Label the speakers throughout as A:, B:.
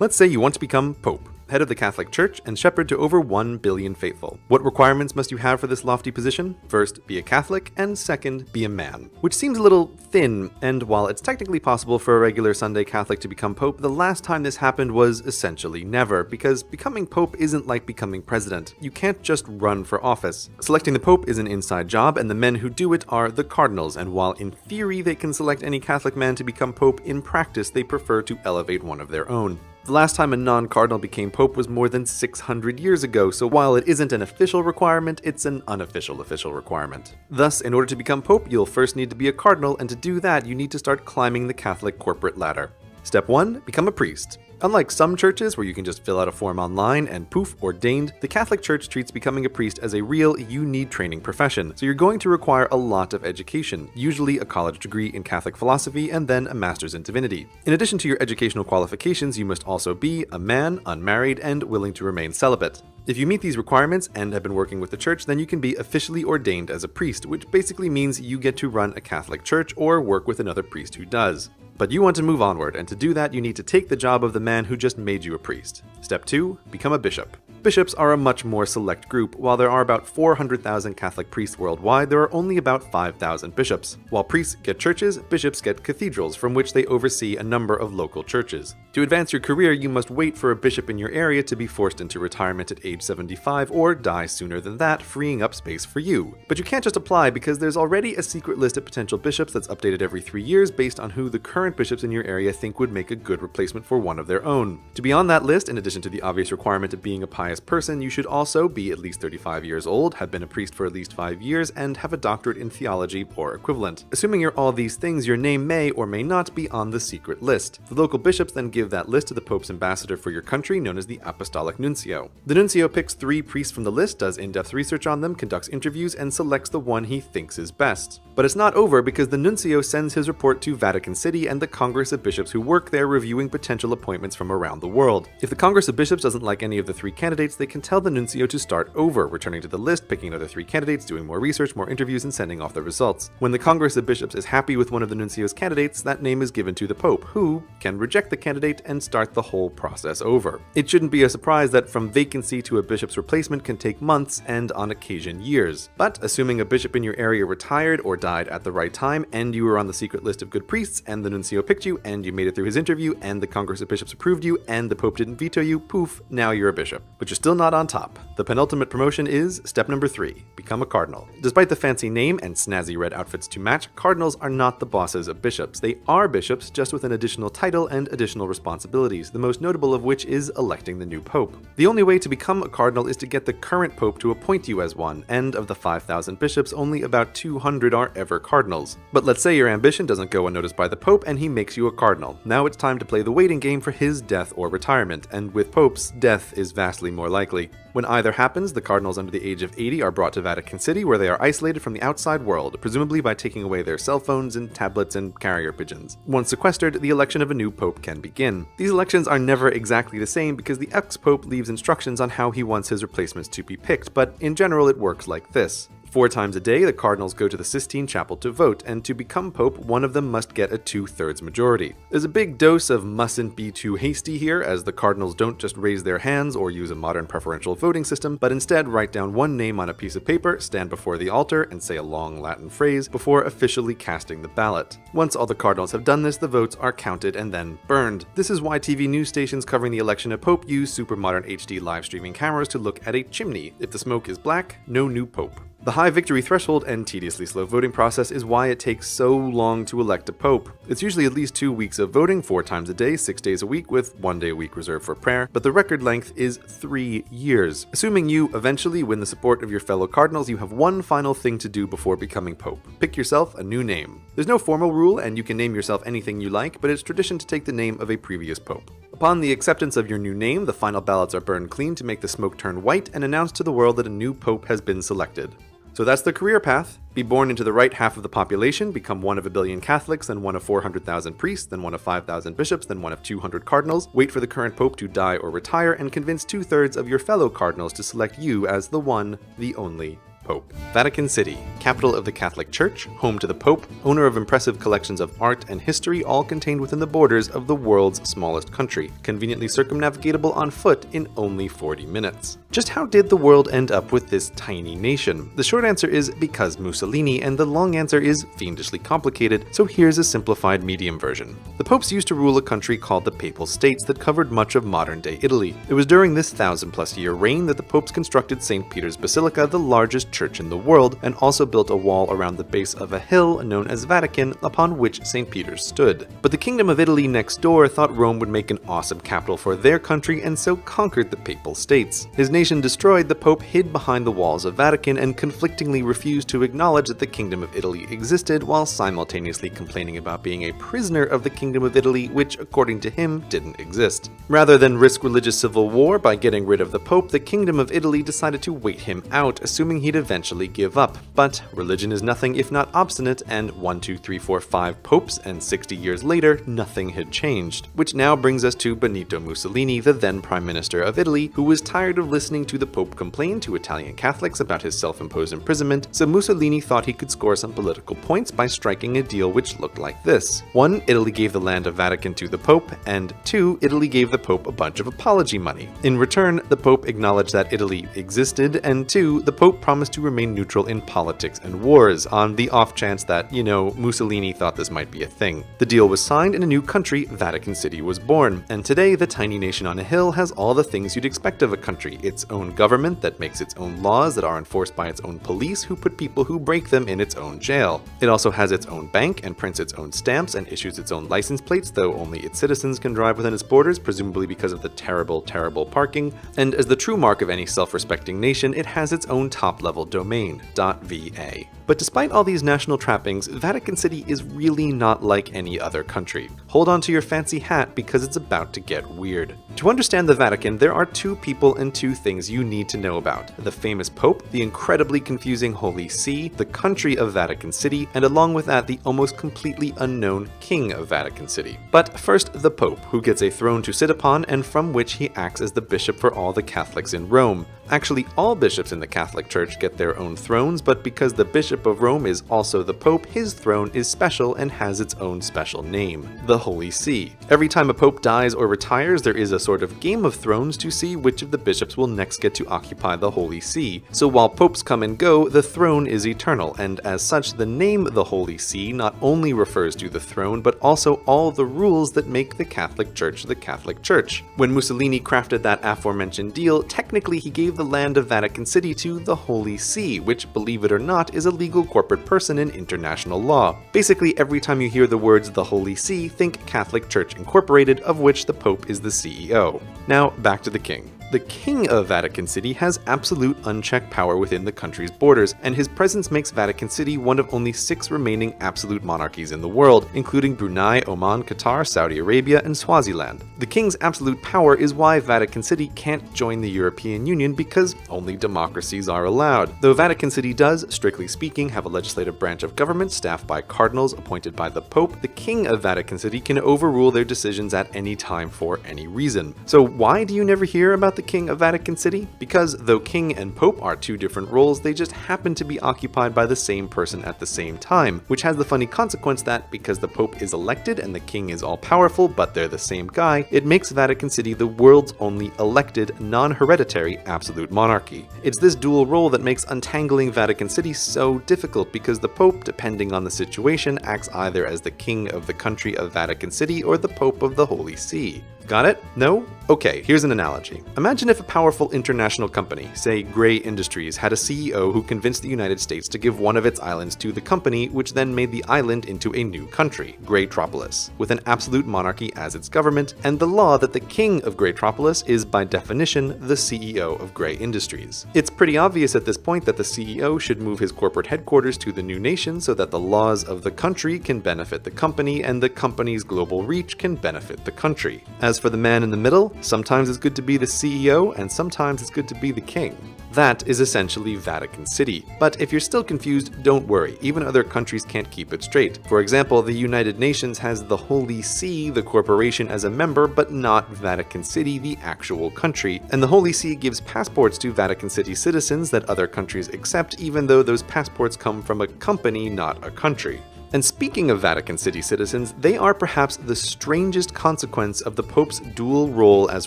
A: Let's say you want to become Pope, head of the Catholic Church, and shepherd to over 1 billion faithful. What requirements must you have for this lofty position? First, be a Catholic, and second, be a man. Which seems a little thin, and while it's technically possible for a regular Sunday Catholic to become Pope, the last time this happened was essentially never, because becoming Pope isn't like becoming president. You can't just run for office. Selecting the Pope is an inside job, and the men who do it are the cardinals, and while in theory they can select any Catholic man to become Pope, in practice they prefer to elevate one of their own. The last time a non-cardinal became Pope was more than 600 years ago, so while it isn't an official requirement, it's an unofficial official requirement. Thus, in order to become Pope, you'll first need to be a cardinal, and to do that, you need to start climbing the Catholic corporate ladder. Step 1. Become a priest. Unlike some churches where you can just fill out a form online and poof, ordained, the Catholic Church treats becoming a priest as a real, you-need-training profession, so you're going to require a lot of education, usually a college degree in Catholic philosophy and then a master's in divinity. In addition to your educational qualifications, you must also be a man, unmarried, and willing to remain celibate. If you meet these requirements and have been working with the church, then you can be officially ordained as a priest, which basically means you get to run a Catholic church or work with another priest who does. But you want to move onward, and to do that, you need to take the job of the man who just made you a priest. Step 2. Become a bishop. Bishops are a much more select group. While there are about 400,000 Catholic priests worldwide, there are only about 5,000 bishops. While priests get churches, bishops get cathedrals, from which they oversee a number of local churches. To advance your career, you must wait for a bishop in your area to be forced into retirement at age 75 or die sooner than that, freeing up space for you. But you can't just apply, because there's already a secret list of potential bishops that's updated every 3 years based on who the current bishops in your area think would make a good replacement for one of their own. To be on that list, in addition to the obvious requirement of being a pious person, you should also be at least 35 years old, have been a priest for at least 5 years, and have a doctorate in theology or equivalent. Assuming you're all these things, your name may or may not be on the secret list. The local bishops then give that list to the Pope's ambassador for your country, known as the Apostolic Nuncio. The Nuncio picks 3 priests from the list, does in-depth research on them, conducts interviews, and selects the one he thinks is best. But it's not over, because the Nuncio sends his report to Vatican City and the Congress of Bishops who work there, reviewing potential appointments from around the world. If the Congress of Bishops doesn't like any of the 3 candidates, they can tell the Nuncio to start over, returning to the list, picking another 3 candidates, doing more research, more interviews, and sending off the results. When the Congress of Bishops is happy with one of the Nuncio's candidates, that name is given to the Pope, who can reject the candidate and start the whole process over. It shouldn't be a surprise that from vacancy to a bishop's replacement can take months and on occasion years. But assuming a bishop in your area retired or died at the right time, and you were on the secret list of good priests, and the Nuncio picked you, and you made it through his interview, and the Congress of Bishops approved you, and the Pope didn't veto you, poof, now you're a bishop. But you're still not on top. The penultimate promotion is step number 3, become a cardinal. Despite the fancy name and snazzy red outfits to match, cardinals are not the bosses of bishops. They are bishops, just with an additional title and additional responsibilities, the most notable of which is electing the new pope. The only way to become a cardinal is to get the current pope to appoint you as one, and of the 5,000 bishops, only about 200 are ever cardinals. But let's say your ambition doesn't go unnoticed by the pope and he makes you a cardinal. Now it's time to play the waiting game for his death or retirement, and with popes, death is vastly more likely. When either happens, the cardinals under the age of 80 are brought to Vatican City, where they are isolated from the outside world, presumably by taking away their cell phones and tablets and carrier pigeons. Once sequestered, the election of a new pope can begin. These elections are never exactly the same because the ex-pope leaves instructions on how he wants his replacements to be picked, but in general it works like this. 4 times a day, the cardinals go to the Sistine Chapel to vote, and to become pope, one of them must get a 2/3 majority. There's a big dose of mustn't be too hasty here, as the cardinals don't just raise their hands or use a modern preferential voting system, but instead write down one name on a piece of paper, stand before the altar, and say a long Latin phrase before officially casting the ballot. Once all the cardinals have done this, the votes are counted and then burned. This is why TV news stations covering the election of pope use super modern HD live streaming cameras to look at a chimney. If the smoke is black, no new pope. The high victory threshold and tediously slow voting process is why it takes so long to elect a pope. It's usually at least 2 weeks of voting, 4 times a day, 6 days a week, with 1 day a week reserved for prayer, but the record length is 3 years. Assuming you eventually win the support of your fellow cardinals, you have one final thing to do before becoming pope. Pick yourself a new name. There's no formal rule, and you can name yourself anything you like, but it's tradition to take the name of a previous pope. Upon the acceptance of your new name, the final ballots are burned clean to make the smoke turn white and announce to the world that a new pope has been selected. So that's the career path. Be born into the right half of the population, become one of 1 billion Catholics, then one of 400,000 priests, then one of 5,000 bishops, then one of 200 cardinals, wait for the current pope to die or retire, and convince 2/3 of your fellow cardinals to select you as the one, the only Pope. Vatican City, capital of the Catholic Church, home to the Pope, owner of impressive collections of art and history, all contained within the borders of the world's smallest country, conveniently circumnavigatable on foot in only 40 minutes. Just how did the world end up with this tiny nation? The short answer is because Mussolini, and the long answer is fiendishly complicated, so here's a simplified medium version. The popes used to rule a country called the Papal States that covered much of modern-day Italy. It was during this 1,000-plus-year reign that the popes constructed St. Peter's Basilica, the largest church in the world, and also built a wall around the base of a hill known as Vatican, upon which St. Peter's stood. But the Kingdom of Italy next door thought Rome would make an awesome capital for their country, and so conquered the Papal States. His nation destroyed, the Pope hid behind the walls of Vatican and conflictingly refused to acknowledge that the Kingdom of Italy existed, while simultaneously complaining about being a prisoner of the Kingdom of Italy, which, according to him, didn't exist. Rather than risk religious civil war by getting rid of the Pope, the Kingdom of Italy decided to wait him out, assuming he'd eventually give up. But religion is nothing if not obstinate, and 1, 2, 3, 4, 5 popes, and 60 years later, nothing had changed. Which now brings us to Benito Mussolini, the then Prime Minister of Italy, who was tired of listening to the Pope complain to Italian Catholics about his self-imposed imprisonment, so Mussolini thought he could score some political points by striking a deal which looked like this. 1, Italy gave the land of Vatican to the Pope, and 2, Italy gave the Pope a bunch of apology money. In return, the Pope acknowledged that Italy existed, and 2, the Pope promised to remain neutral in politics and wars, on the off chance that, Mussolini thought this might be a thing. The deal was signed, and a new country, Vatican City, was born, and today the tiny nation on a hill has all the things you'd expect of a country: its own government that makes its own laws that are enforced by its own police who put people who break them in its own jail. It also has its own bank and prints its own stamps and issues its own license plates, though only its citizens can drive within its borders, presumably because of the terrible parking. And as the true mark of any self-respecting nation, it has its own top-level domain, .va. But despite all these national trappings, Vatican City is really not like any other country. Hold on to your fancy hat because it's about to get weird. To understand the Vatican, there are 2 people and 2 things you need to know about: the famous Pope, the incredibly confusing Holy See, the country of Vatican City, and along with that, the almost completely unknown King of Vatican City. But first, the Pope, who gets a throne to sit upon and from which he acts as the bishop for all the Catholics in Rome. Actually, all bishops in the Catholic Church get their own thrones, but because the Bishop of Rome is also the Pope, his throne is special and has its own special name: the Holy See. Every time a Pope dies or retires, there is a sort of Game of Thrones to see which of the bishops will next get to occupy the Holy See. So while popes come and go, the throne is eternal, and as such, the name the Holy See not only refers to the throne, but also all the rules that make the Catholic Church the Catholic Church. When Mussolini crafted that aforementioned deal, technically he gave the land of Vatican City to the Holy See, which, believe it or not, is a legal corporate person in international law. Basically, every time you hear the words the Holy See, think Catholic Church Incorporated, of which the Pope is the CEO. Now, back to the king. The King of Vatican City has absolute unchecked power within the country's borders, and his presence makes Vatican City one of only 6 remaining absolute monarchies in the world, including Brunei, Oman, Qatar, Saudi Arabia, and Swaziland. The king's absolute power is why Vatican City can't join the European Union, because only democracies are allowed. Though Vatican City does, strictly speaking, have a legislative branch of government staffed by cardinals appointed by the Pope, the King of Vatican City can overrule their decisions at any time for any reason. So why do you never hear about the King of Vatican City? Because though king and pope are 2 different roles, they just happen to be occupied by the same person at the same time, which has the funny consequence that because the pope is elected and the king is all-powerful, but they're the same guy, it makes Vatican City the world's only elected, non-hereditary absolute monarchy. It's this dual role that makes untangling Vatican City so difficult, because the pope, depending on the situation, acts either as the king of the country of Vatican City or the pope of the Holy See. Got it? No? Okay, here's an analogy. Imagine if a powerful international company, say Gray Industries, had a CEO who convinced the United States to give one of its islands to the company, which then made the island into a new country, Graytropolis, with an absolute monarchy as its government, and the law that the king of Graytropolis is by definition the CEO of Gray Industries. It's pretty obvious at this point that the CEO should move his corporate headquarters to the new nation so that the laws of the country can benefit the company and the company's global reach can benefit the country. As for the man in the middle, sometimes it's good to be the CEO and sometimes it's good to be the king. That is essentially Vatican City. But if you're still confused, don't worry, even other countries can't keep it straight. For example, the United Nations has the Holy See, the corporation, as a member, but not Vatican City, the actual country. And the Holy See gives passports to Vatican City citizens that other countries accept, even though those passports come from a company, not a country. And speaking of Vatican City citizens, they are perhaps the strangest consequence of the Pope's dual role as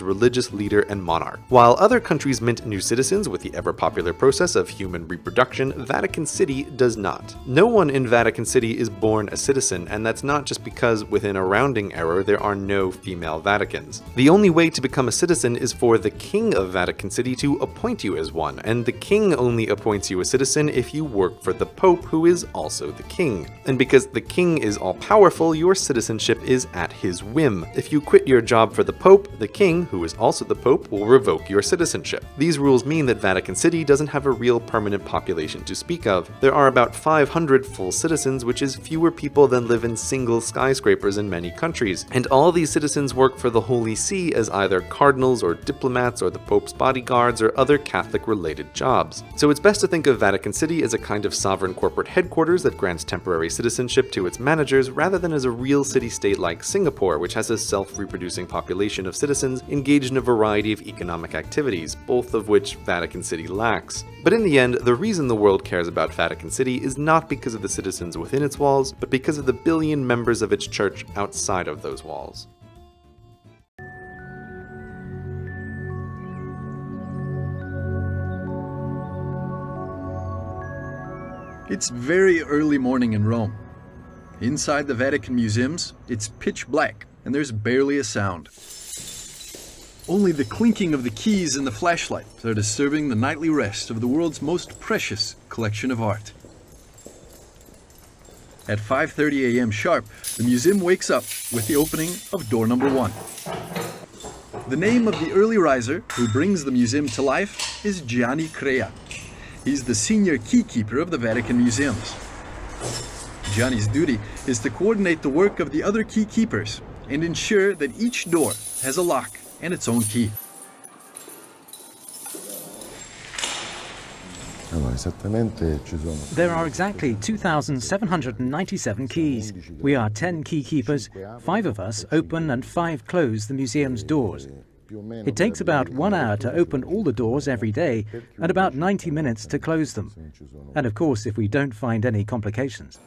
A: religious leader and monarch. While other countries mint new citizens with the ever-popular process of human reproduction, Vatican City does not. No one in Vatican City is born a citizen, and that's not just because within a rounding error there are no female Vaticans. The only way to become a citizen is for the King of Vatican City to appoint you as one, and the King only appoints you a citizen if you work for the Pope, who is also the King. And because the King is all-powerful, your citizenship is at his whim. If you quit your job for the Pope, the King, who is also the Pope, will revoke your citizenship. These rules mean that Vatican City doesn't have a real permanent population to speak of. There are about 500 full citizens, which is fewer people than live in single skyscrapers in many countries. And all these citizens work for the Holy See as either cardinals or diplomats or the Pope's bodyguards or other Catholic-related jobs. So it's best to think of Vatican City as a kind of sovereign corporate headquarters that grants temporary citizenship to its managers rather than as a real city-state like Singapore, which has a self-reproducing population of citizens engaged in a variety of economic activities, both of which Vatican City lacks. But in the end, the reason the world cares about Vatican City is not because of the citizens within its walls, but because of the billion members of its church outside of those walls.
B: It's very early morning in Rome. Inside the Vatican museums, it's pitch black and there's barely a sound. Only the clinking of the keys and the flashlights are disturbing the nightly rest of the world's most precious collection of art. At 5:30 a.m. sharp, the museum wakes up with the opening of door number 1. The name of the early riser who brings the museum to life is Gianni Crea. He's the senior keykeeper of the Vatican museums. Gianni's duty is to coordinate the work of the other key keepers and ensure that each door has a lock and its own key.
C: There are exactly 2,797 keys. We are 10 key keepers. 5 of us open and 5 close the museum's doors. It takes about 1 hour to open all the doors every day and about 90 minutes to close them. And of course, if we don't find any complications.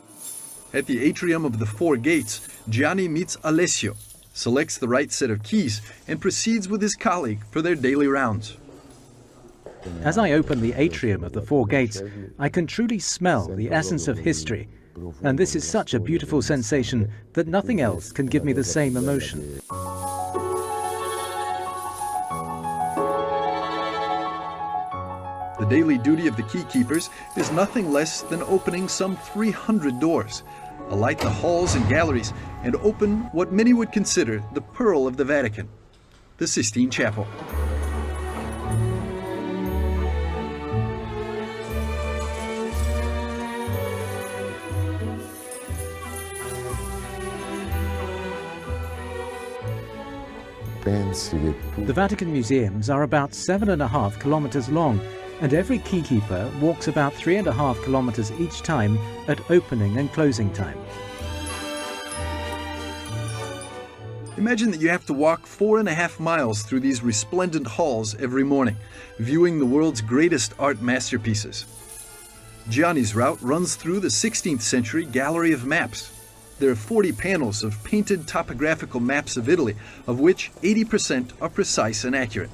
B: At the atrium of the 4 gates, Gianni meets Alessio, selects the right set of keys, and proceeds with his colleague for their daily rounds.
C: As I open the atrium of the 4 gates, I can truly smell the essence of history. And this is such a beautiful sensation that nothing else can give me the same emotion.
B: The daily duty of the key keepers is nothing less than opening some 300 doors, alight the halls and galleries, and open what many would consider the pearl of the Vatican, the Sistine Chapel.
C: The Vatican museums are about 7.5 kilometers long, and every keykeeper walks about 3.5 kilometers each time at opening and closing time.
B: Imagine that you have to walk 4.5 miles through these resplendent halls every morning, viewing the world's greatest art masterpieces. Gianni's route runs through the 16th century Gallery of Maps. There are 40 panels of painted topographical maps of Italy, of which 80% are precise and accurate.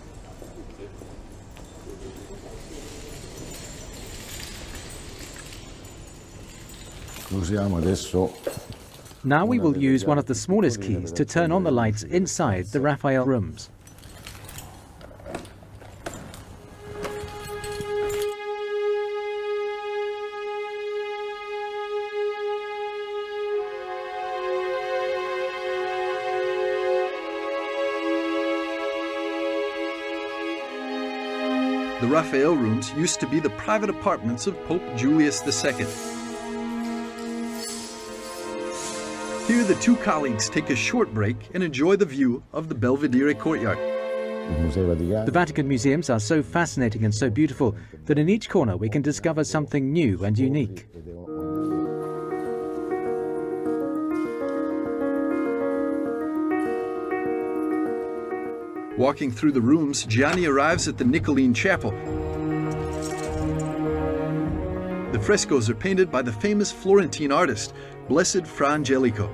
C: Now we will use one of the smallest keys to turn on the lights inside the Raphael rooms.
B: The Raphael rooms used to be the private apartments of Pope Julius II. Here the 2 colleagues take a short break and enjoy the view of the Belvedere courtyard.
C: The Vatican museums are so fascinating and so beautiful that in each corner we can discover something new and unique.
B: Walking through the rooms, Gianni arrives at the Niccoline Chapel. The frescoes are painted by the famous Florentine artist, Blessed Fra Angelico.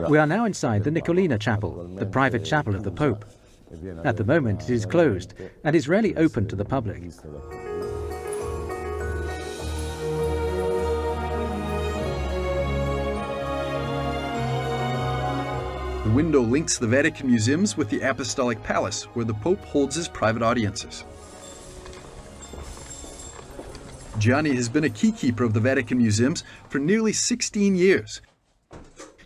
C: We are now inside the Niccolina Chapel, the private chapel of the Pope. At the moment it is closed and is rarely open to the public.
B: The window links the Vatican museums with the Apostolic Palace, where the Pope holds his private audiences. Gianni has been a keykeeper of the Vatican museums for nearly 16 years.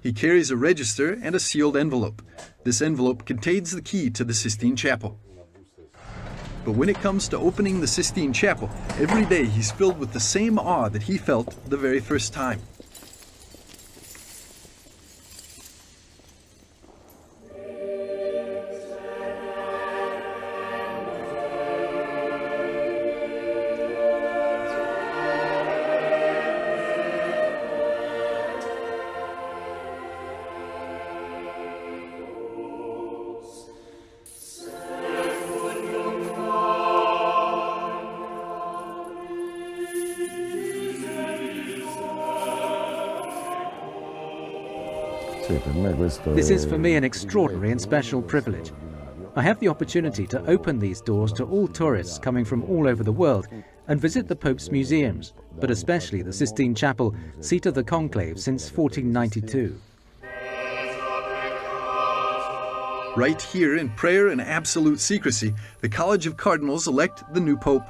B: He carries a register and a sealed envelope. This envelope contains the key to the Sistine Chapel. But when it comes to opening the Sistine Chapel, every day he's filled with the same awe that he felt the very first time.
C: This is for me an extraordinary and special privilege. I have the opportunity to open these doors to all tourists coming from all over the world and visit the Pope's museums, but especially the Sistine Chapel, seat of the conclave since 1492.
B: Right here, in prayer and absolute secrecy, the College of Cardinals elect the new Pope.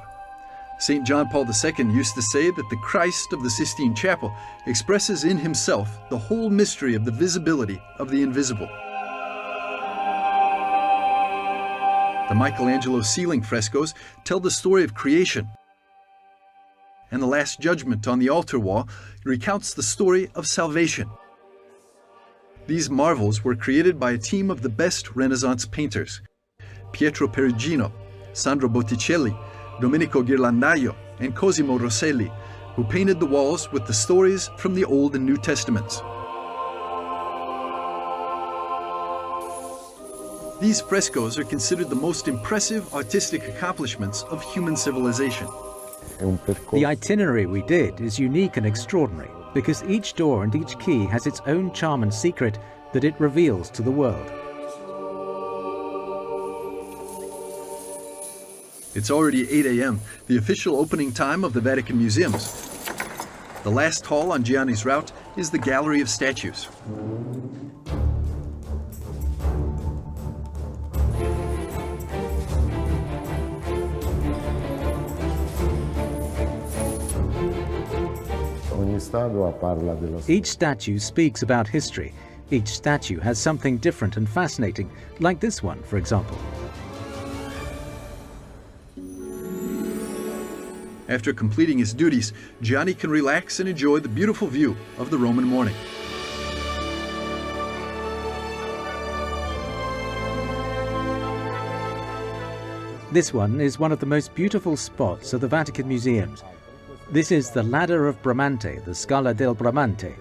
B: St. John Paul II used to say that the Christ of the Sistine Chapel expresses in himself the whole mystery of the visibility of the invisible. The Michelangelo ceiling frescoes tell the story of creation, and the Last Judgment on the altar wall recounts the story of salvation. These marvels were created by a team of the best Renaissance painters: Pietro Perugino, Sandro Botticelli, Domenico Ghirlandaio, and Cosimo Rosselli, who painted the walls with the stories from the Old and New Testaments. These frescoes are considered the most impressive artistic accomplishments of human civilization.
C: The itinerary we did is unique and extraordinary because each door and each key has its own charm and secret that it reveals to the world.
B: It's already 8 a.m., the official opening time of the Vatican museums. The last hall on Gianni's route is the Gallery of Statues.
C: Each statue speaks about history. Each statue has something different and fascinating, like this one, for example.
B: After completing his duties, Gianni can relax and enjoy the beautiful view of the Roman morning.
C: This one is one of the most beautiful spots of the Vatican museums. This is the Ladder of Bramante, the Scala del Bramante,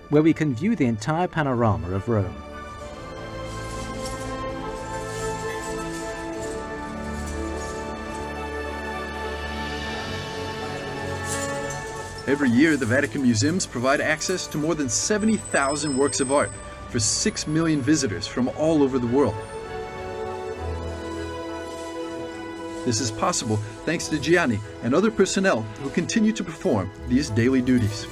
C: where we can view the entire panorama of Rome.
B: Every year, the Vatican museums provide access to more than 70,000 works of art for 6 million visitors from all over the world. This is possible thanks to Gianni and other personnel who continue to perform these daily duties.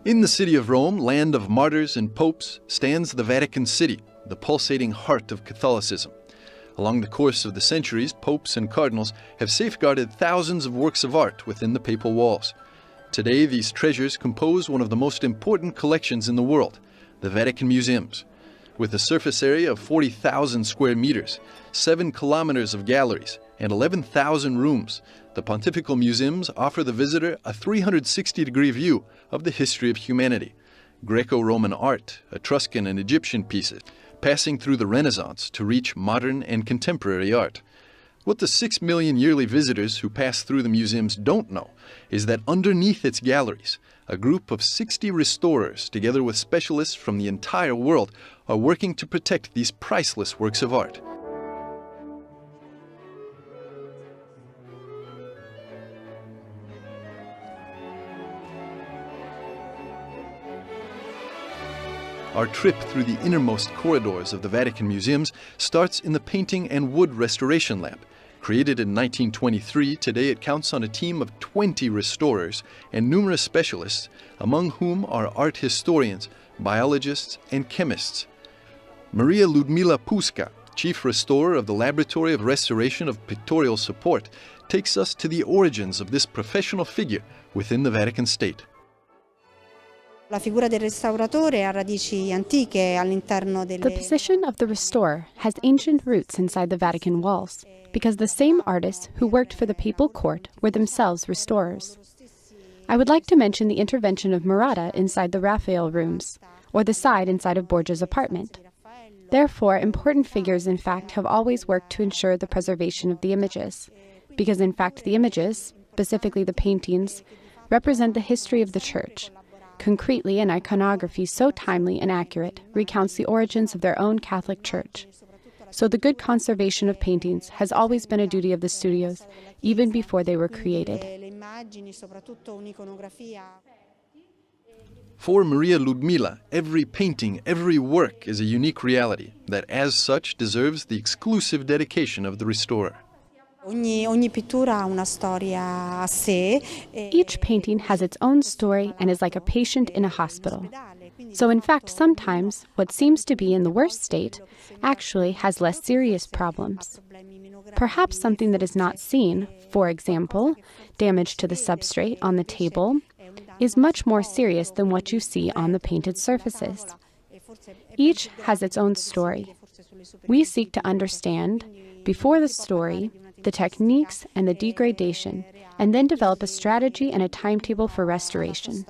B: In the city of Rome, land of martyrs and popes, stands the Vatican City, the pulsating heart of Catholicism. Along the course of the centuries, popes and cardinals have safeguarded thousands of works of art within the papal walls. Today, these treasures compose one of the most important collections in the world, the Vatican Museums. With a surface area of 40,000 square meters, 7 kilometers of galleries, and 11,000 rooms, the Pontifical Museums offer the visitor a 360-degree view of the history of humanity. Greco-Roman art, Etruscan and Egyptian pieces, passing through the Renaissance to reach modern and contemporary art. What the 6 million yearly visitors who pass through the museums don't know is that underneath its galleries, a group of 60 restorers, together with specialists from the entire world, are working to protect these priceless works of art. Our trip through the innermost corridors of the Vatican Museums starts in the Painting and Wood Restoration Lab. Created in 1923, today it counts on a team of 20 restorers and numerous specialists, among whom are art historians, biologists, and chemists. Maria Ludmila Puska, chief restorer of the Laboratory of Restoration of Pictorial Support, takes us to the origins of this professional figure within the Vatican State.
D: The
E: position of the restorer has ancient roots inside the Vatican walls, because the same artists who worked for the papal court were themselves restorers. I would like to mention the intervention of Murata inside the Raphael rooms, or the side inside of Borgia's apartment. Therefore, important figures, in fact, have always worked to ensure the preservation of the images, because, in fact, the images, specifically the paintings, represent the history of the Church. Concretely, an iconography so timely and accurate recounts the origins of their own Catholic Church. So the good conservation of paintings has always been a duty of the studios, even before they were created.
B: For Maria Ludmila, every painting, every work is a unique reality that, as such, deserves the exclusive dedication of the restorer.
E: Each painting has its own story and is like a patient in a hospital. So in fact, sometimes what seems to be in the worst state actually has less serious problems. Perhaps something that is not seen, for example, damage to the substrate on the table, is much more serious than what you see on the painted surfaces. Each has its own story. We seek to understand, before the story, the techniques and the degradation, and then develop a strategy and a timetable for restoration.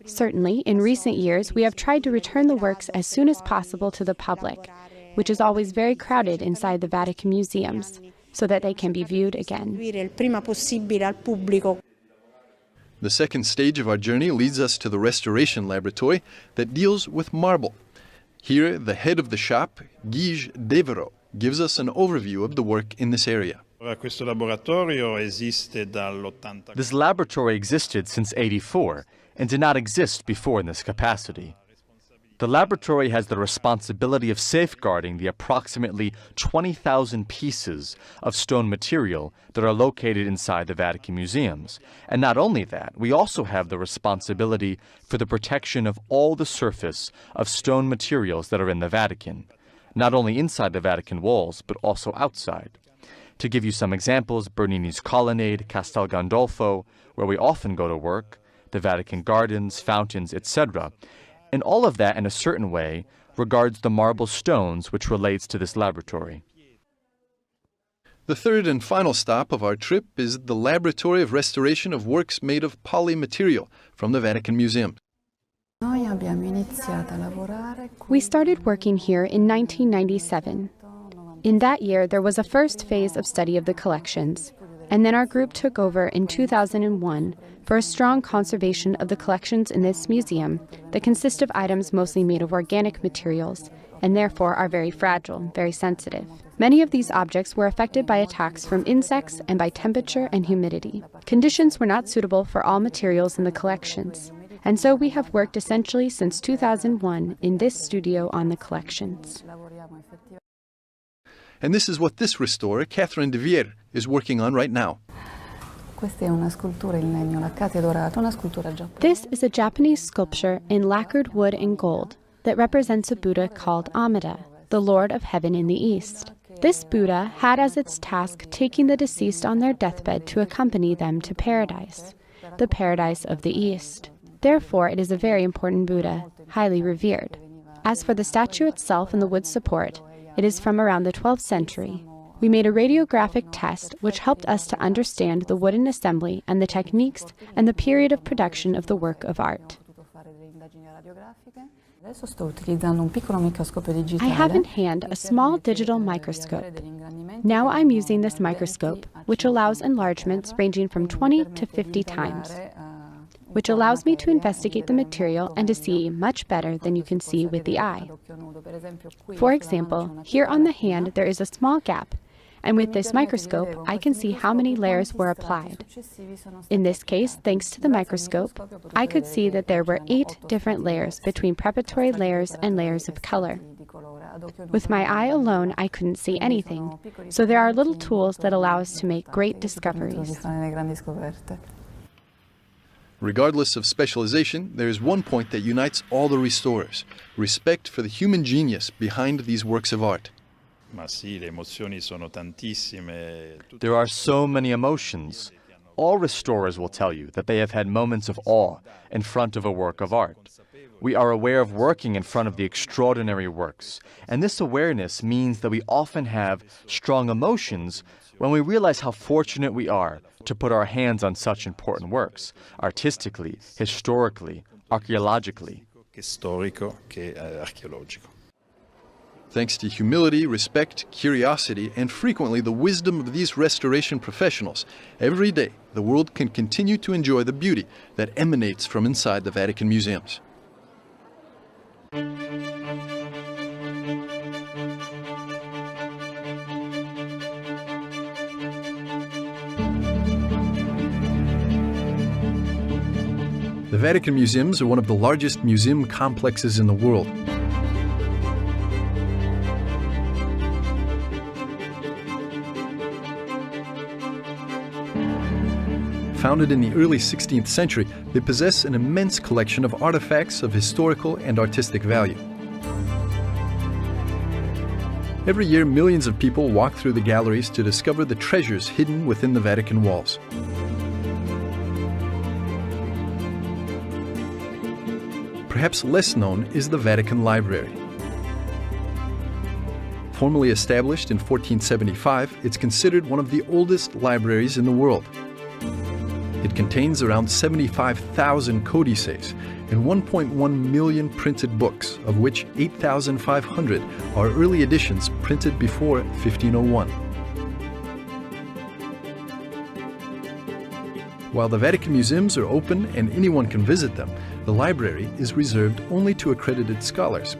E: Certainly, in recent years, we have tried to return the works as soon as possible to the public, which is always very crowded inside the Vatican Museums, so that they can be viewed again.
B: The second stage of our journey leads us to the restoration laboratory that deals with marble. Here, the head of the shop, Guige Devereux, gives us an overview of the work in this area.
F: This laboratory existed since '84 and did not exist before in this capacity. The laboratory has the responsibility of safeguarding the approximately 20,000 pieces of stone material that are located inside the Vatican Museums. And not only that, we also have the responsibility for the protection of all the surface of stone materials that are in the Vatican, not only inside the Vatican walls, but also outside. To give you some examples, Bernini's Colonnade, Castel Gandolfo, where we often go to work, the Vatican gardens, fountains, etc., and all of that, in a certain way, regards the marble stones which relates to this laboratory.
B: The third and final stop of our trip is the Laboratory of Restoration of Works Made of Polymaterial from the Vatican Museum.
E: We started working here in 1997. In that year, there was a first phase of study of the collections, and then our group took over in 2001 for a strong conservation of the collections in this museum that consist of items mostly made of organic materials and therefore are very fragile, very sensitive. Many of these objects were affected by attacks from insects and by temperature and humidity. Conditions were not suitable for all materials in the collections, and so we have worked essentially since 2001 in this studio on the collections.
B: And this is what this restorer, Catherine de Vier, is working on right now.
E: This is a Japanese sculpture in lacquered wood and gold that represents a Buddha called Amida, the Lord of Heaven in the East. This Buddha had as its task taking the deceased on their deathbed to accompany them to paradise, the paradise of the East. Therefore, it is a very important Buddha, highly revered. As for the statue itself and the wood support, it is from around the 12th century. We made a radiographic test which helped us to understand the wooden assembly and the techniques and the period of production of the work of art. I have in hand a small digital microscope. Now I'm using this microscope, which allows enlargements ranging from 20 to 50 times, which allows me to investigate the material and to see much better than you can see with the eye. For example, here on the hand there is a small gap, and with this microscope I can see how many layers were applied. In this case, thanks to the microscope, I could see that there were 8 different layers between preparatory layers and layers of color. With my eye alone, I couldn't see anything, so there are little tools that allow us to make great discoveries.
B: Regardless of specialization, there is one point that unites all the restorers: respect for the human genius behind these works of art.
F: There are so many emotions. All restorers will tell you that they have had moments of awe in front of a work of art. We are aware of working in front of the extraordinary works, and this awareness means that we often have strong emotions when we realize how fortunate we are to put our hands on such important works, artistically, historically, archaeologically.
B: Thanks to humility, respect, curiosity, and frequently the wisdom of these restoration professionals, every day the world can continue to enjoy the beauty that emanates from inside the Vatican museums. The Vatican museums are one of the largest museum complexes in the world. Founded in the early 16th century, they possess an immense collection of artifacts of historical and artistic value. Every year, millions of people walk through the galleries to discover the treasures hidden within the Vatican walls. Perhaps less known is the Vatican Library. Formally established in 1475, it's considered one of the oldest libraries in the world. It contains around 75,000 codices and 1.1 million printed books, of which 8,500 are early editions printed before 1501. While the Vatican museums are open and anyone can visit them, the library is reserved only to accredited scholars.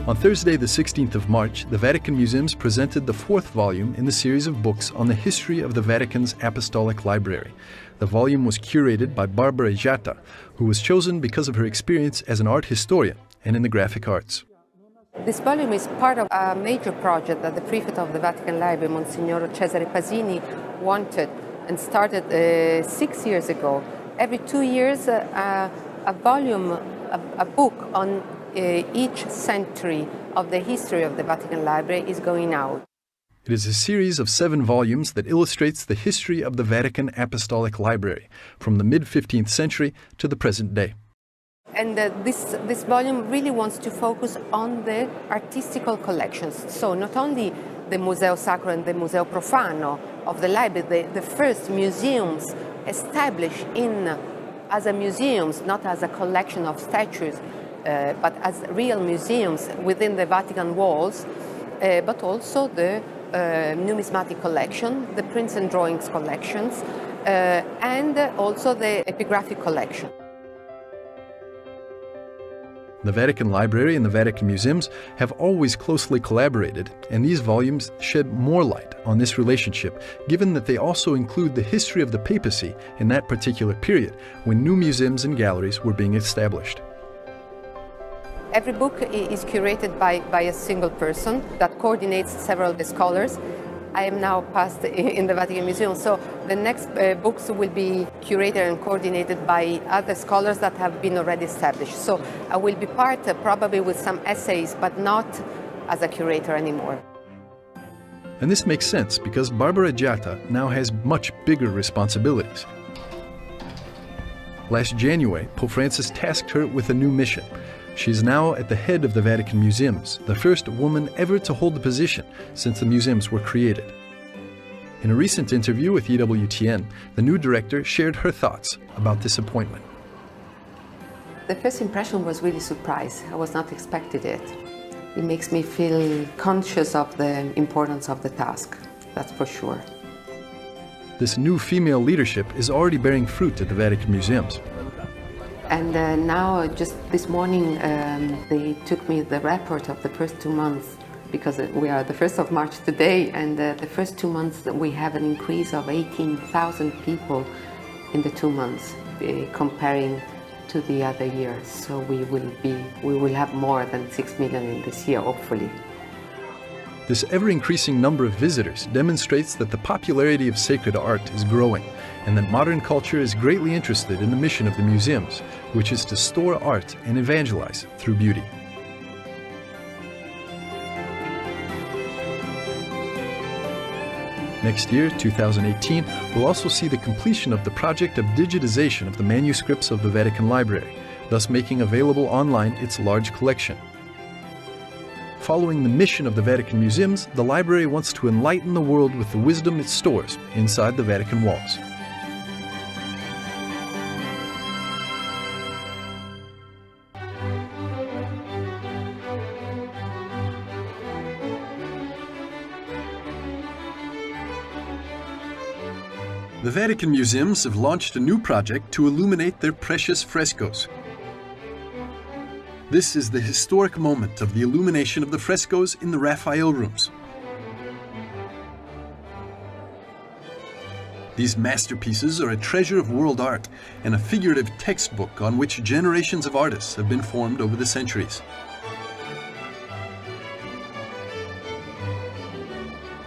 B: On Thursday, the 16th of March, the Vatican Museums presented the 4th volume in the series of books on the history of the Vatican's Apostolic Library. The volume was curated by Barbara Jatta, who was chosen because of her experience as an art historian and in the graphic arts.
G: This volume is part of a major project that the prefect of the Vatican Library, Monsignor Cesare Pasini, wanted and started 6 years ago. Every 2 years, a volume, a book on each century of the history of the Vatican Library is going out.
B: It is a series of 7 volumes that illustrates the history of the Vatican Apostolic Library, from the mid-15th century to the present day.
G: And this volume really wants to focus on the artistical collections. So not only the Museo Sacro and the Museo Profano of the library, the first museums established as a museums, not as a collection of statues, but as real museums within the Vatican walls, but also the numismatic collection, the prints and drawings collections, and also the epigraphic collection.
B: The Vatican Library and the Vatican Museums have always closely collaborated, and these volumes shed more light on this relationship, given that they also include the history of the papacy in that particular period, when new museums and galleries were being established.
G: Every book is curated by a single person that coordinates several scholars, I am now past in the Vatican Museum. So the next books will be curated and coordinated by other scholars that have been already established. So I will be part probably with some essays, but not as a curator anymore.
B: And this makes sense because Barbara Giatta now has much bigger responsibilities. Last January, Pope Francis tasked her with a new mission. She's now at the head of the Vatican Museums, the first woman ever to hold the position since the museums were created. In a recent interview with EWTN, the new director shared her thoughts about this appointment.
G: The first impression was really surprise. I was not expecting it. It makes me feel conscious of the importance of the task, that's for sure.
B: This new female leadership is already bearing fruit at the Vatican Museums.
G: And now, just this morning, they took me the report of the first 2 months, because we are the 1st of March today, and the first 2 months we have an increase of 18,000 people in the 2 months, comparing to the other years. So we will have more than 6 million in this year, hopefully.
B: This ever-increasing number of visitors demonstrates that the popularity of sacred art is growing, and that modern culture is greatly interested in the mission of the museums, which is to store art and evangelize through beauty. Next year, 2018, will also see the completion of the project of digitization of the manuscripts of the Vatican Library, thus making available online its large collection. Following the mission of the Vatican Museums, the library wants to enlighten the world with the wisdom it stores inside the Vatican walls. The Vatican Museums have launched a new project to illuminate their precious frescoes. This is the historic moment of the illumination of the frescoes in the Raphael rooms. These masterpieces are a treasure of world art and a figurative textbook on which generations of artists have been formed over the centuries.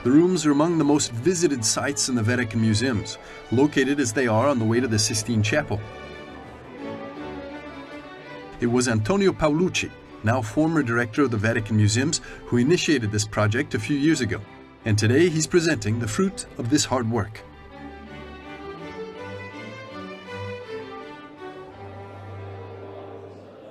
B: The rooms are among the most visited sites in the Vatican Museums, located as they are on the way to the Sistine Chapel. It was Antonio Paolucci, now former director of the Vatican Museums, who initiated this project a few years ago. And today he's presenting the fruit of this hard work.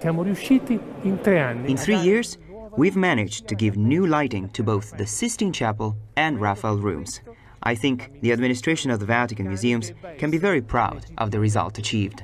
H: In 3 years, we've managed to give new lighting to both the Sistine Chapel and Raphael rooms. I think the administration of the Vatican Museums can be very proud of the result achieved.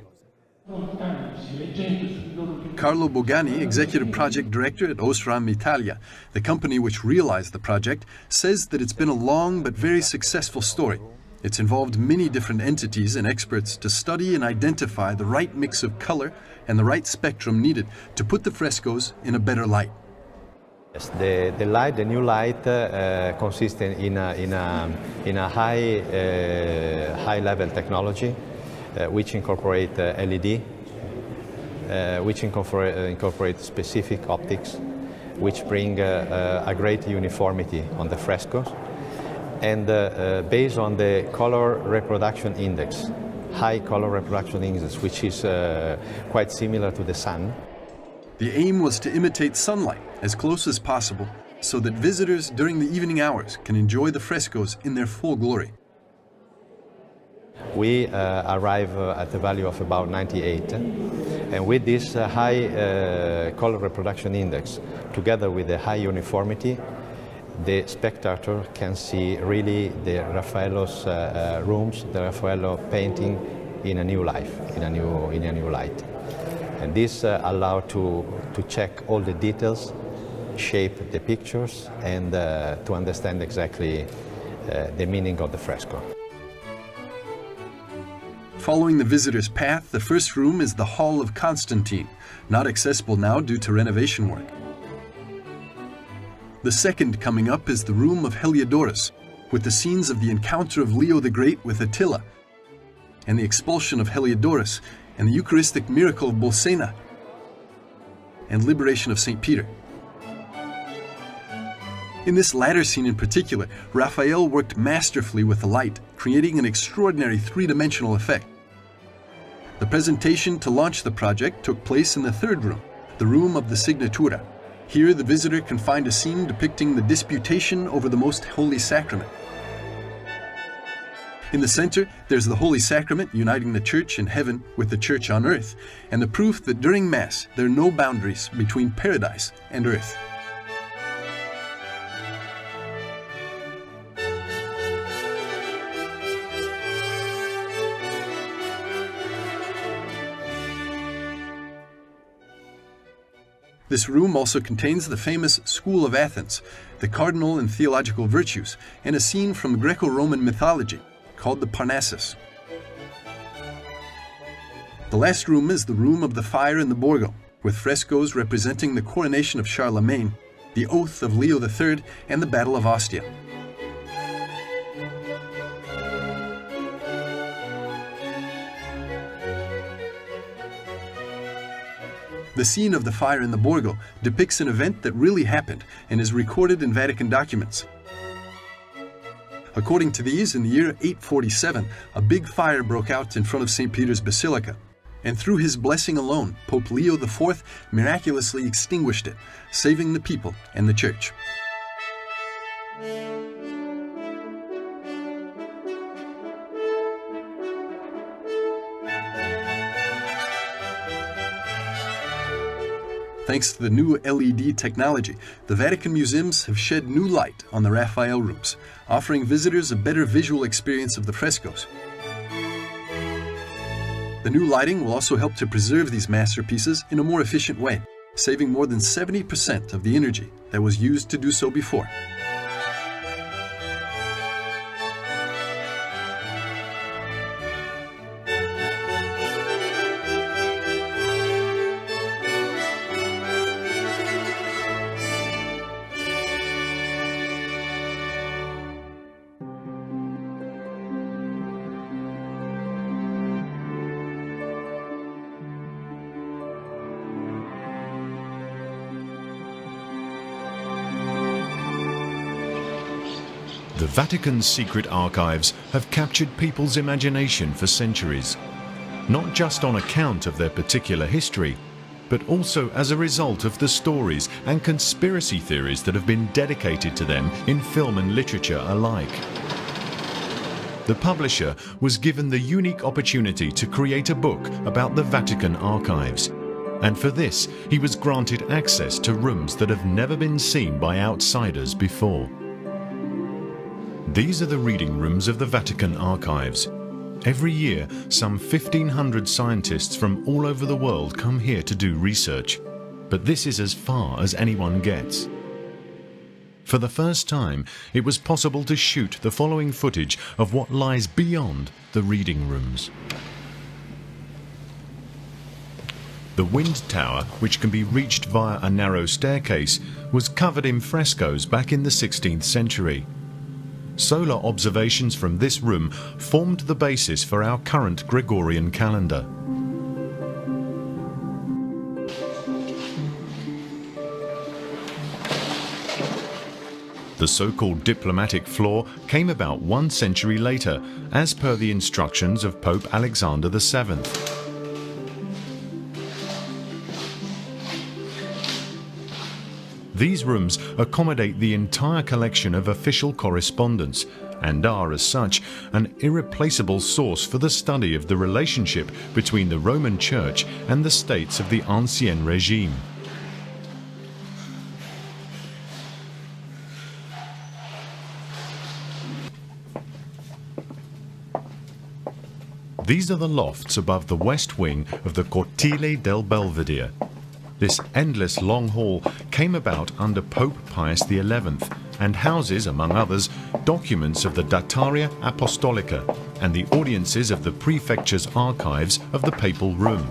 B: Carlo Bogani, Executive Project Director at Osram Italia, the company which realized the project, says that it's been a long but very successful story. It's involved many different entities and experts to study and identify the right mix of color and the right spectrum needed to put the frescoes in a better light.
I: Yes, the new light consists in a high-level technology which incorporate LED, which incorporate specific optics, which bring a great uniformity on the frescoes, and based on the color reproduction index, high color reproduction index, which is quite similar to the sun.
B: The aim was to imitate sunlight as close as possible so that visitors during the evening hours can enjoy the frescoes in their full glory.
I: We arrive at a value of about 98, and with this high color reproduction index, together with the high uniformity, the spectator can see really the Raffaello's rooms, the Raffaello painting in a new life, in a new light. And this allows to check all the details, shape the pictures, and to understand exactly the meaning of the fresco.
B: Following the visitor's path, the first room is the Hall of Constantine, not accessible now due to renovation work. The second coming up is the room of Heliodorus, with the scenes of the encounter of Leo the Great with Attila, and the expulsion of Heliodorus, and the Eucharistic miracle of Bolsena, and liberation of St. Peter. In this latter scene in particular, Raphael worked masterfully with the light, creating an extraordinary three-dimensional effect. The presentation to launch the project took place in the third room, the room of the Signatura. Here the visitor can find a scene depicting the disputation over the Most Holy Sacrament. In the center, there's the Holy Sacrament uniting the Church in heaven with the Church on earth, and the proof that during Mass there are no boundaries between paradise and earth. This room also contains the famous School of Athens, the cardinal and theological virtues, and a scene from Greco-Roman mythology called the Parnassus. The last room is the Room of the Fire in the Borgo, with frescoes representing the coronation of Charlemagne, the oath of Leo III, and the Battle of Ostia. The scene of the fire in the Borgo depicts an event that really happened and is recorded in Vatican documents. According to these, in the year 847, a big fire broke out in front of St. Peter's Basilica, and through his blessing alone, Pope Leo IV miraculously extinguished it, saving the people and the Church. Thanks to the new LED technology, the Vatican museums have shed new light on the Raphael rooms, offering visitors a better visual experience of the frescoes. The new lighting will also help to preserve these masterpieces in a more efficient way, saving more than 70% of the energy that was used to do so before.
J: The Vatican's secret archives have captured people's imagination for centuries, not just on account of their particular history, but also as a result of the stories and conspiracy theories that have been dedicated to them in film and literature alike. The publisher was given the unique opportunity to create a book about the Vatican archives, and for this he was granted access to rooms that have never been seen by outsiders before. These are the reading rooms of the Vatican archives. Every year, some 1,500 scientists from all over the world come here to do research, but this is as far as anyone gets. For the first time, it was possible to shoot the following footage of what lies beyond the reading rooms. The wind tower, which can be reached via a narrow staircase, was covered in frescoes back in the 16th century. Solar observations from this room formed the basis for our current Gregorian calendar. The so-called diplomatic floor came about 1 century later, as per the instructions of Pope Alexander VII. These rooms accommodate the entire collection of official correspondence and are, as such, an irreplaceable source for the study of the relationship between the Roman Church and the states of the Ancien Régime. These are the lofts above the west wing of the Cortile del Belvedere. This endless long hall came about under Pope Pius XI and houses, among others, documents of the Dataria Apostolica and the audiences of the prefecture's archives of the Papal Room.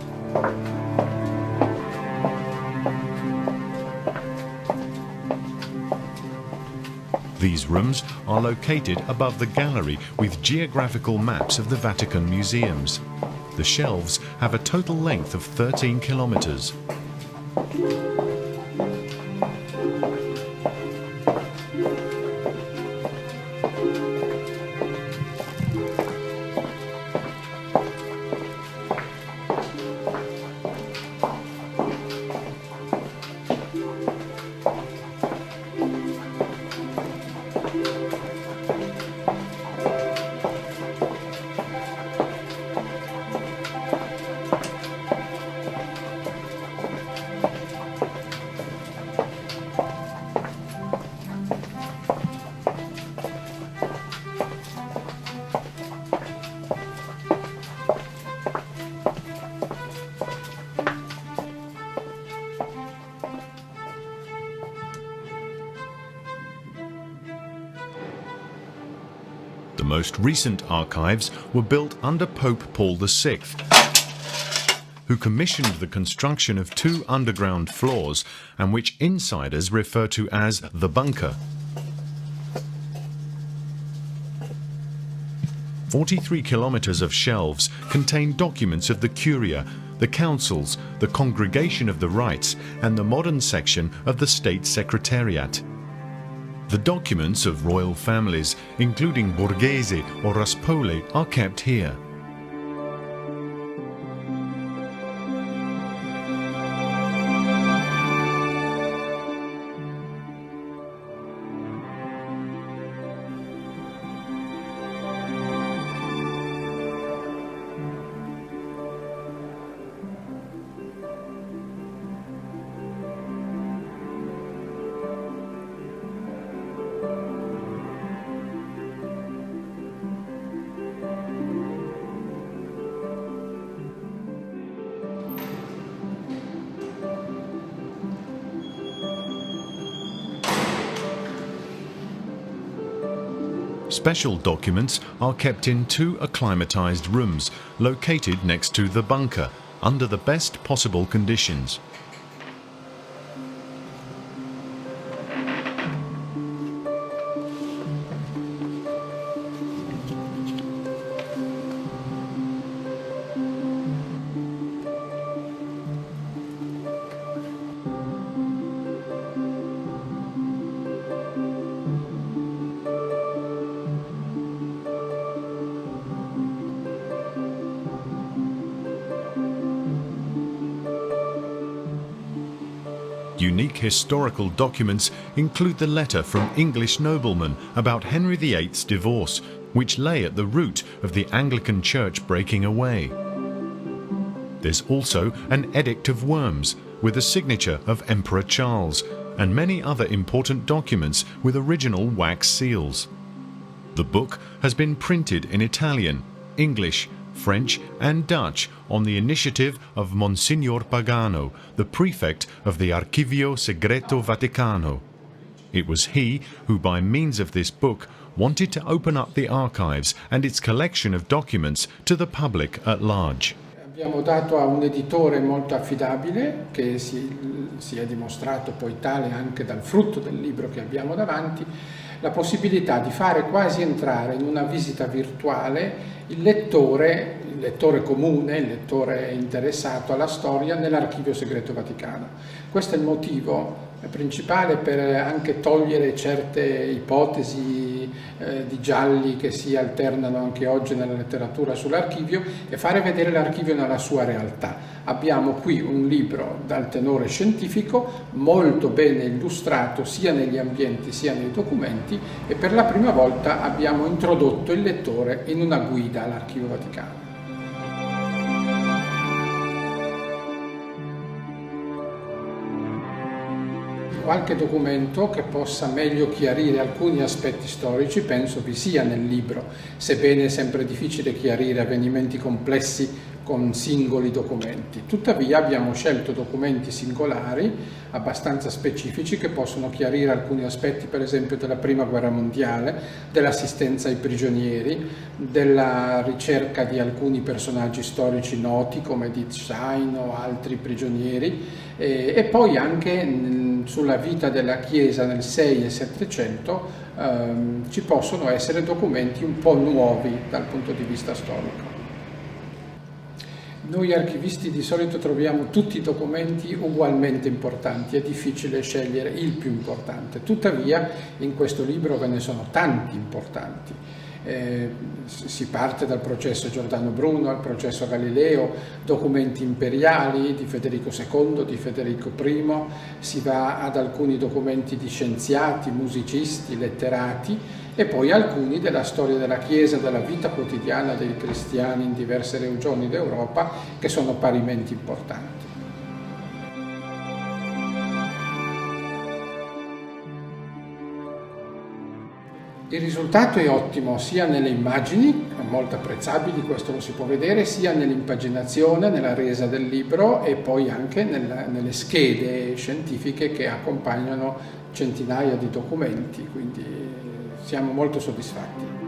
J: These rooms are located above the gallery with geographical maps of the Vatican museums. The shelves have a total length of 13 kilometers. The most recent archives were built under Pope Paul VI, who commissioned the construction of 2 underground floors, and which insiders refer to as the bunker. 43 kilometers of shelves contain documents of the Curia, the councils, the Congregation of the Rites, and the modern section of the State Secretariat. The documents of royal families, including Borghese or Raspole, are kept here. Special documents are kept in 2 acclimatized rooms located next to the bunker under the best possible conditions. Unique historical documents include the letter from English noblemen about Henry VIII's divorce, which lay at the root of the Anglican Church breaking away. There's also an Edict of Worms with the signature of Emperor Charles, and many other important documents with original wax seals. The book has been printed in Italian, English, French and Dutch on the initiative of Monsignor Pagano, the prefect of the Archivio Segreto Vaticano. It was he who, by means of this book, wanted to open up the archives and its collection of documents to the public at large.
K: Abbiamo dato a un editore molto affidabile, che si è dimostrato poi tale anche dal frutto del libro che abbiamo davanti, la possibilità di fare quasi entrare in una visita virtuale il lettore comune, il lettore interessato alla storia nell'Archivio Segreto Vaticano. Questo è il motivo principale per anche togliere certe ipotesi di gialli che si alternano anche oggi nella letteratura sull'archivio e fare vedere l'archivio nella sua realtà. Abbiamo qui un libro dal tenore scientifico molto bene illustrato sia negli ambienti sia nei documenti e per la prima volta abbiamo introdotto il lettore in una guida all'Archivio Vaticano. Qualche documento che possa meglio chiarire alcuni aspetti storici penso vi sia nel libro, sebbene è sempre difficile chiarire avvenimenti complessi con singoli documenti. Tuttavia abbiamo scelto documenti singolari abbastanza specifici che possono chiarire alcuni aspetti, per esempio della Prima Guerra Mondiale, dell'assistenza ai prigionieri, della ricerca di alcuni personaggi storici noti come Edith Stein o altri prigionieri e poi anche sulla vita della Chiesa nel 6 e 700 ci possono essere documenti un po' nuovi dal punto di vista storico. Noi archivisti di solito troviamo tutti i documenti ugualmente importanti, è difficile scegliere il più importante, tuttavia in questo libro ve ne sono tanti importanti. Si parte dal processo Giordano Bruno al processo Galileo, documenti imperiali di Federico II, di Federico I, si va ad alcuni documenti di scienziati, musicisti, letterati e poi alcuni della storia della Chiesa, della vita quotidiana dei cristiani in diverse regioni d'Europa che sono parimenti importanti. Il risultato è ottimo sia nelle immagini, molto apprezzabili, questo lo si può vedere, sia nell'impaginazione, nella resa del libro e poi anche nelle schede scientifiche che accompagnano centinaia di documenti, quindi siamo molto soddisfatti.